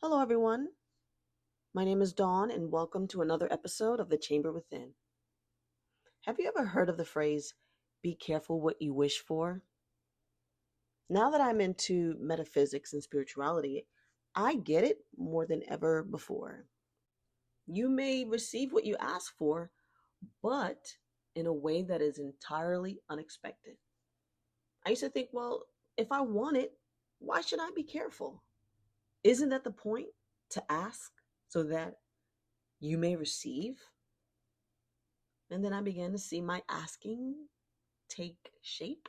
Hello, everyone. My name is Dawn, and welcome to another episode of The Chamber Within. Have you ever heard of the phrase, be careful what you wish for? Now that I'm into metaphysics and spirituality, I get it more than ever before. You may receive what you ask for, but in a way that is entirely unexpected. I used to think, well, if I want it, why should I be careful? Isn't that the point? To ask so that you may receive? And then I began to see my asking take shape.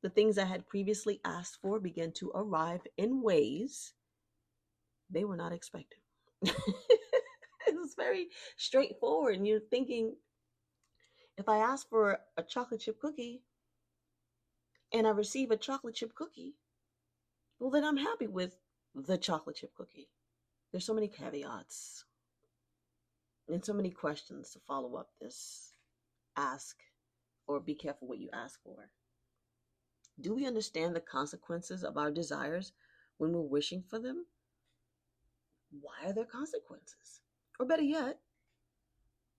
The things I had previously asked for began to arrive in ways they were not expected. It was very straightforward. And you're thinking, if I ask for a chocolate chip cookie and I receive a chocolate chip cookie, well, then I'm happy with the chocolate chip cookie. There's so many caveats and so many questions to follow up this ask or be careful what you ask for. Do we understand the consequences of our desires when we're wishing for them? Why are there consequences? Or better yet,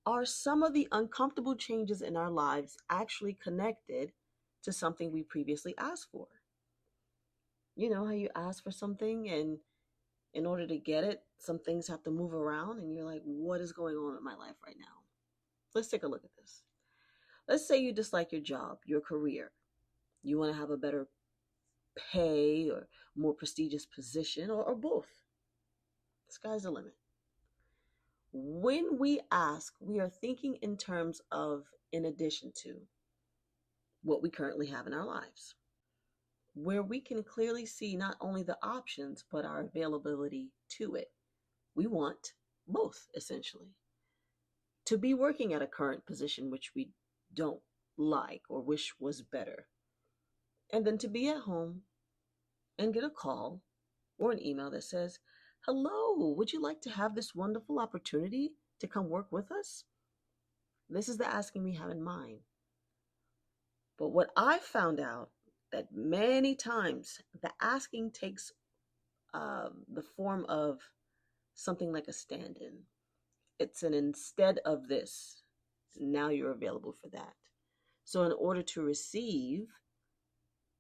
are some of the uncomfortable changes in our lives actually connected to something we previously asked for? You know how you ask for something and in order to get it, some things have to move around and you're like, what is going on in my life right now? Let's take a look at this. Let's say you dislike your job, your career. You want to have a better pay or more prestigious position or both. The sky's the limit. When we ask, we are thinking in terms of in addition to what we currently have in our lives, where we can clearly see not only the options, but our availability to it. We want both, essentially. To be working at a current position which we don't like or wish was better, and then to be at home and get a call or an email that says, hello, would you like to have this wonderful opportunity to come work with us? This is the asking we have in mind. But what I found out that many times the asking takes the form of something like a stand-in. It's an instead of this, now you're available for that. So in order to receive,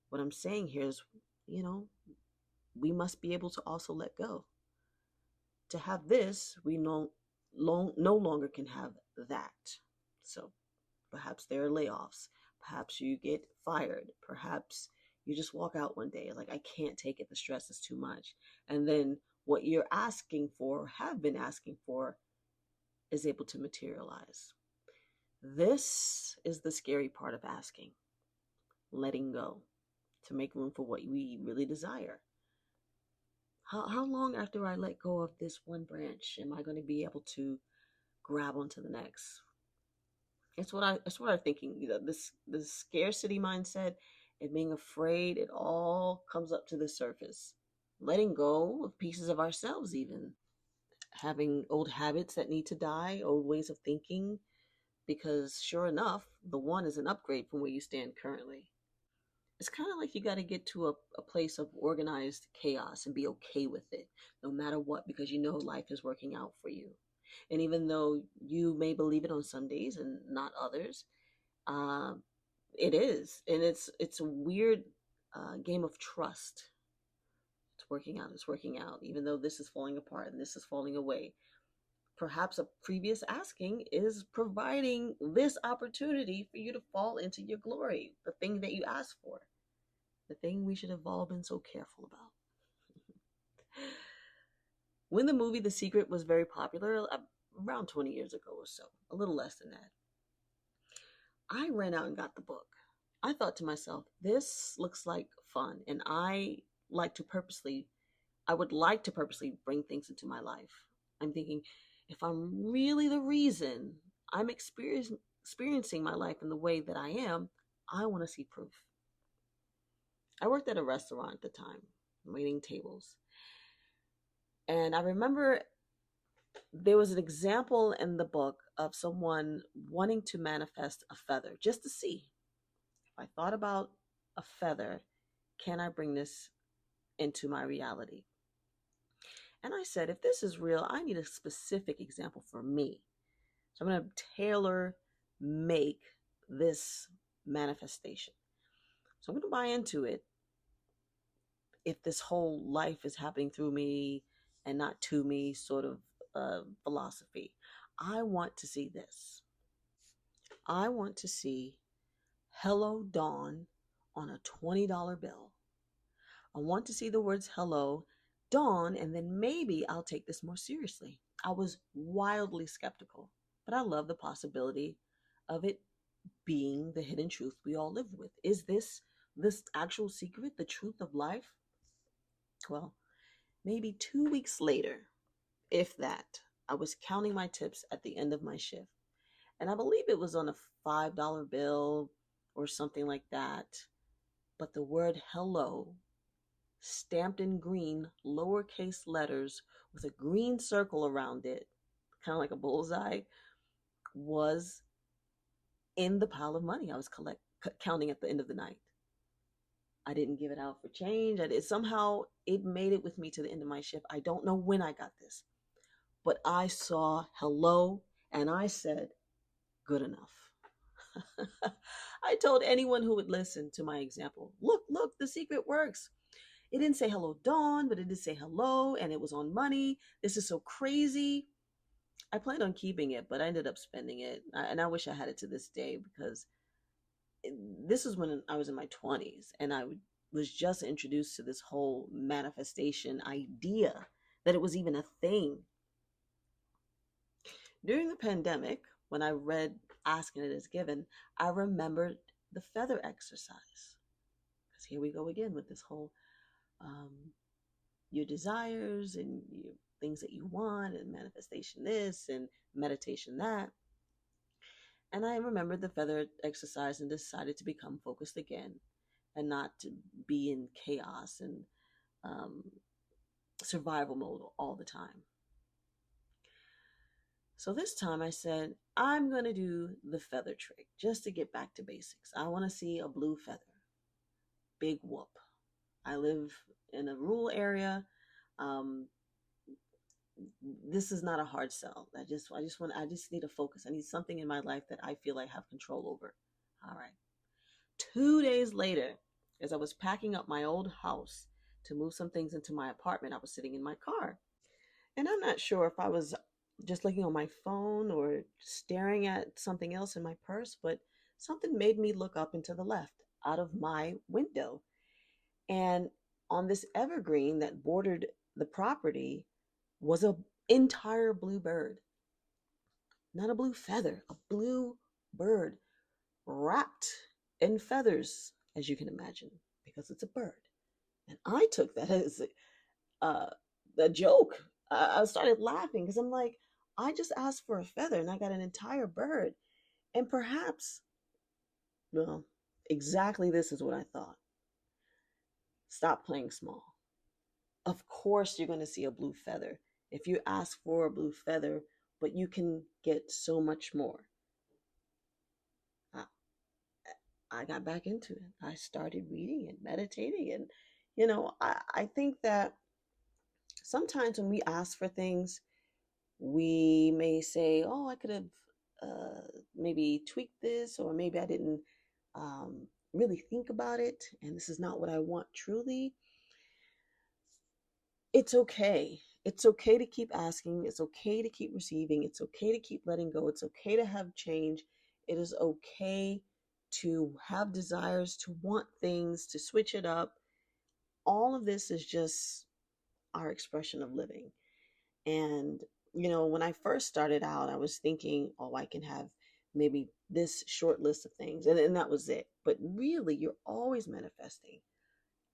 what I'm saying here is, you know, we must be able to also let go. To have this, we no longer can have that. So perhaps there are layoffs. Perhaps you get fired. Perhaps you just walk out one day like, I can't take it. The stress is too much. And then what you're asking for, have been asking for, is able to materialize. This is the scary part of asking, letting go to make room for what we really desire. How long after I let go of this one branch am I going to be able to grab onto the next? It's what I'm thinking. You know, this scarcity mindset and being afraid, it all comes up to the surface. Letting go of pieces of ourselves, even having old habits that need to die, old ways of thinking, because sure enough, the one is an upgrade from where you stand currently. It's kind of like you got to get to a place of organized chaos and be okay with it, no matter what, because you know life is working out for you. And even though you may believe it on some days and not others, uh, it is, and it's a weird game of trust. It's working out. It's working out, even though this is falling apart and this is falling away. Perhaps a previous asking is providing this opportunity for you to fall into your glory, the thing that you asked for, the thing we should have all been so careful about. When the movie The Secret was very popular, around 20 years ago or so, a little less than that, I ran out and got the book. I thought to myself, this looks like fun, and like to purposely, I would like to purposely bring things into my life. I'm thinking, if I'm really the reason I'm experiencing my life in the way that I am, I want to see proof. I worked at a restaurant at the time, waiting tables. And I remember there was an example in the book of someone wanting to manifest a feather just to see. If I thought about a feather, can I bring this into my reality? And I said, if this is real, I need a specific example for me. So I'm going to tailor make this manifestation. So I'm going to buy into it if this whole life is happening through me and not to me sort of philosophy. I want to see this. I want to see Hello Dawn on a $20 bill. I want to see the words hello, Dawn, and then maybe I'll take this more seriously. I was wildly skeptical, but I love the possibility of it being the hidden truth we all live with. Is this actual secret, the truth of life? Well, maybe 2 weeks later, if that, I was counting my tips at the end of my shift. And I believe it was on a $5 bill or something like that. But the word hello, stamped in green, lowercase letters with a green circle around it, kind of like a bullseye, was in the pile of money I was counting at the end of the night. I didn't give it out for change. Somehow it made it with me to the end of my shift. I don't know when I got this, but I saw hello and I said, good enough. I told anyone who would listen to my example, look, the secret works. It didn't say hello, Dawn, but it did say hello, and it was on money. This is so crazy. I planned on keeping it, but I ended up spending it. And I wish I had it to this day because this was when I was in my 20s and I was just introduced to this whole manifestation idea that it was even a thing. During the pandemic, when I read Asking It Is Given, I remembered the feather exercise. Because here we go again with this whole your desires and your things that you want and manifestation this and meditation that. And I remembered the feather exercise and decided to become focused again and not to be in chaos and survival mode all the time. So this time I said, I'm going to do the feather trick just to get back to basics. I want to see a blue feather. Big whoop. I live in a rural area. This is not a hard sell. I just need to focus. I need something in my life that I feel I have control over. All right. 2 days later, as I was packing up my old house to move some things into my apartment, I was sitting in my car. And I'm not sure if I was just looking on my phone or staring at something else in my purse, but something made me look up and to the left out of my window. And on this evergreen that bordered the property was an entire blue bird. Not a blue feather, a blue bird wrapped in feathers, as you can imagine, because it's a bird. And I took that as a joke. I started laughing because I'm like, I just asked for a feather and I got an entire bird. And perhaps, well, exactly this is what I thought. Stop playing small. Of course, you're going to see a blue feather. If you ask for a blue feather, but you can get so much more. I got back into it. I started reading and meditating. And, I think that sometimes when we ask for things, we may say, oh, I could have maybe tweaked this, or maybe I didn't really think about it, and this is not what I want truly. It's okay. It's okay to keep asking. It's okay to keep receiving. It's okay to keep letting go. It's okay to have change. It is okay to have desires, to want things, to switch it up. All of this is just our expression of living. And, when I first started out, I was thinking, oh, I can have maybe this short list of things. And that was it. But really, you're always manifesting.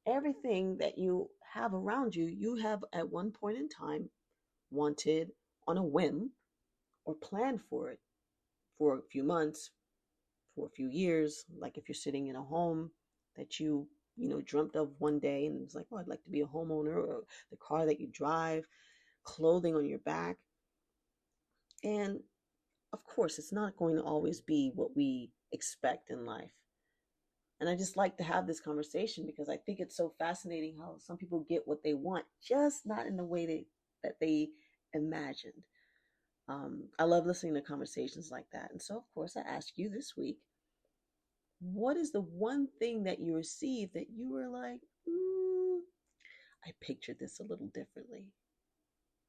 Everything that you have around you, you have at one point in time wanted on a whim or planned for it for a few months, for a few years. Like if you're sitting in a home that you dreamt of one day and it's like, oh, I'd like to be a homeowner, or the car that you drive, clothing on your back. And of course, it's not going to always be what we expect in life. And I just like to have this conversation because I think it's so fascinating how some people get what they want, just not in the way that they imagined. I love listening to conversations like that. And so, of course, I ask you this week, what is the one thing that you received that you were like, I pictured this a little differently?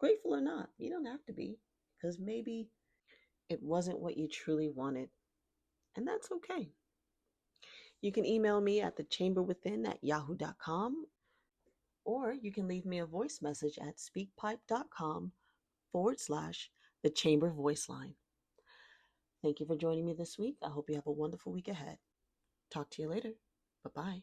Grateful or not, you don't have to be, because maybe it wasn't what you truly wanted, and that's okay. You can email me at thechamberwithin@yahoo.com, or you can leave me a voice message at speakpipe.com/ the chamber voice line. Thank you for joining me this week. I hope you have a wonderful week ahead. Talk to you later. Bye bye.